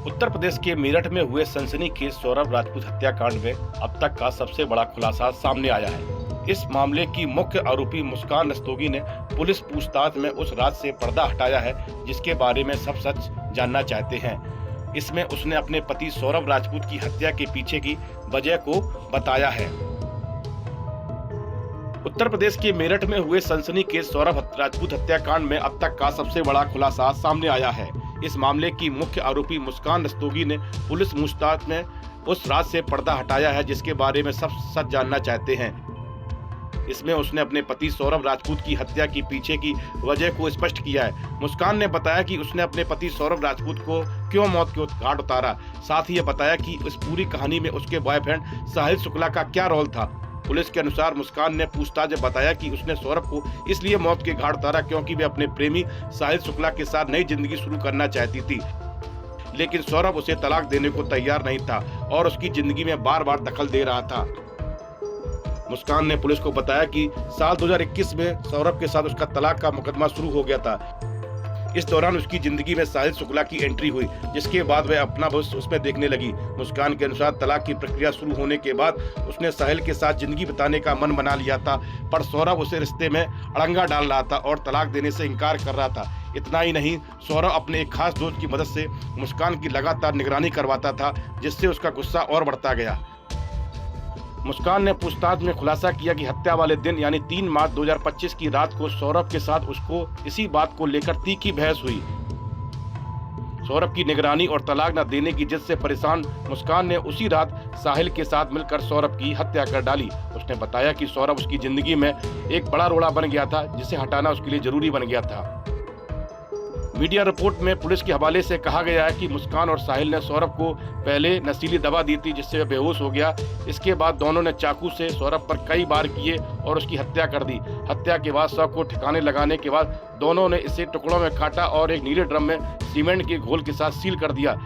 उत्तर प्रदेश के मेरठ में हुए सनसनीखेज सौरभ राजपूत हत्याकांड में अब तक का सबसे बड़ा खुलासा सामने आया है। इस मामले की मुख्य आरोपी मुस्कान रस्तोगी ने पुलिस पूछताछ में उस राज से पर्दा हटाया है जिसके बारे में सब सच जानना चाहते हैं। इसमें उसने अपने पति सौरभ राजपूत की हत्या के पीछे की वजह को बताया है। उत्तर प्रदेश के मेरठ में हुए सनसनीखेज सौरभ राजपूत हत्याकांड में अब तक का सबसे बड़ा खुलासा सामने आया है। इस मामले की मुख्य आरोपी मुस्कान रस्तोगी ने पुलिस पूछताछ में उस राज से पर्दा हटाया है जिसके बारे में सब सच जानना चाहते हैं। इसमें उसने अपने पति सौरभ राजपूत की हत्या के पीछे की वजह को स्पष्ट किया है। मुस्कान ने बताया कि उसने अपने पति सौरभ राजपूत को क्यों मौत के घाट उतारा। साथ ही यह बताया कि इस पूरी कहानी में उसके बॉयफ्रेंड साहिल शुक्ला का क्या रोल था। पुलिस के अनुसार मुस्कान ने पूछताछ में बताया कि उसने सौरभ को इसलिए मौत के घाट उतारा क्योंकि वे अपने प्रेमी साहिल शुक्ला के साथ नई जिंदगी शुरू करना चाहती थी, लेकिन सौरभ उसे तलाक देने को तैयार नहीं था और उसकी जिंदगी में बार बार दखल दे रहा था। मुस्कान ने पुलिस को बताया कि साल 2021 में सौरभ के साथ उसका तलाक का मुकदमा शुरू हो गया था। इस दौरान उसकी जिंदगी में साहिल शुक्ला की एंट्री हुई, जिसके बाद वह अपना भविष्य उसमें देखने लगी। मुस्कान के अनुसार तलाक की प्रक्रिया शुरू होने के बाद उसने साहिल के साथ जिंदगी बिताने का मन बना लिया था, पर सौरभ उसे रिश्ते में अड़ंगा डाल रहा था और तलाक देने से इनकार कर रहा था। इतना ही नहीं, सौरभ अपने एक खास दोस्त की मदद से मुस्कान की लगातार निगरानी करवाता था, जिससे उसका गुस्सा और बढ़ता गया। मुस्कान ने पूछताछ में खुलासा किया कि हत्या वाले दिन यानी 3 मार्च 2025 की रात को सौरभ के साथ उसको इसी बात को लेकर तीखी बहस हुई। सौरभ की निगरानी और तलाक न देने की जिद से परेशान मुस्कान ने उसी रात साहिल के साथ मिलकर सौरभ की हत्या कर डाली। उसने बताया कि सौरभ उसकी जिंदगी में एक बड़ा रोड़ा बन गया था, जिसे हटाना उसके लिए जरूरी बन गया था। मीडिया रिपोर्ट में पुलिस के हवाले से कहा गया है कि मुस्कान और साहिल ने सौरभ को पहले नशीली दवा दी थी, जिससे वह बेहोश हो गया। इसके बाद दोनों ने चाकू से सौरभ पर कई बार किए और उसकी हत्या कर दी। हत्या के बाद शव को ठिकाने लगाने के बाद दोनों ने इसे टुकड़ों में काटा और एक नीले ड्रम में सीमेंट के घोल के साथ सील कर दिया।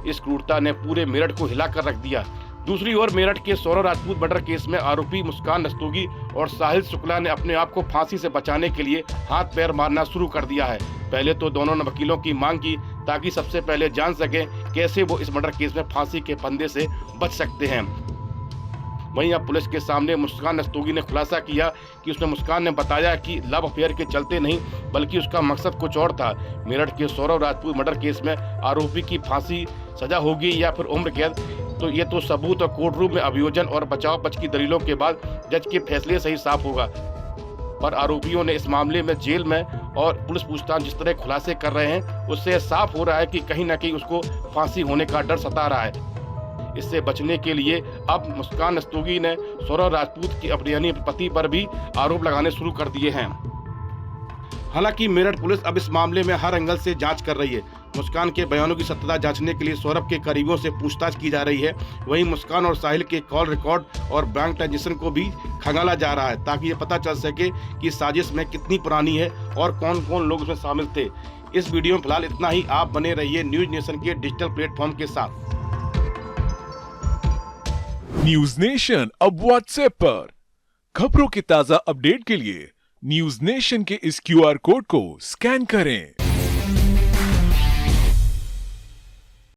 इस क्रूरता ने पूरे मेरठ को हिलाकर रख दिया। दूसरी ओर मेरठ के सौरभ राजपूत मर्डर केस में आरोपी मुस्कान रस्तोगी और साहिल शुक्ला ने अपने आप को फांसी से बचाने के लिए हाथ पैर मारना शुरू कर दिया है। पहले तो दोनों ने वकीलों की मांग की ताकि सबसे पहले जान सकें कैसे वो इस मर्डर केस में फांसी के फंदे से बच सकते हैं। वहीं अब पुलिस के सामने मुस्कान रस्तोगी ने खुलासा किया कि उसने मुस्कान ने बताया कि लव अफेयर के चलते नहीं बल्कि उसका मकसद कुछ और था। मेरठ के सौरभ राजपूत मर्डर केस में आरोपी की फांसी सजा होगी या फिर उम्र कैद, तो ये तो सबूत और कोर्ट रूम में अभियोजन और बचाव पक्ष की दलीलों के बाद जज के फैसले से ही साफ होगा। पर आरोपियों ने इस मामले में जेल में और पुलिस पूछताछ जिस तरह खुलासे कर रहे हैं, उससे साफ हो रहा है कि कहीं न कहीं उसको फांसी होने का डर सता रहा है। इससे बचने के लिए अब मुस्कान रस्तोगी ने सौरभ राजपूत की अपने पति पर भी आरोप लगाने शुरू कर दिए हैं। हालांकि मेरठ पुलिस अब इस मामले में हर एंगल से जांच कर रही है। मुस्कान के बयानों की सत्यता जांचने के लिए सौरभ के करीबियों से पूछताछ की जा रही है। वहीं मुस्कान और साहिल के कॉल रिकॉर्ड और बैंक ट्रांजेक्शन को भी खंगाला जा रहा है ताकि ये पता चल सके कि साजिश में कितनी पुरानी है और कौन कौन लोग उसमें शामिल थे। इस वीडियो में फिलहाल इतना ही। आप बने रहिए न्यूज नेशन के डिजिटल प्लेटफॉर्म के साथ। न्यूज नेशन अब व्हाट्सएप पर खबरों के ताजा अपडेट के लिए न्यूज नेशन के इस QR कोड को स्कैन करें।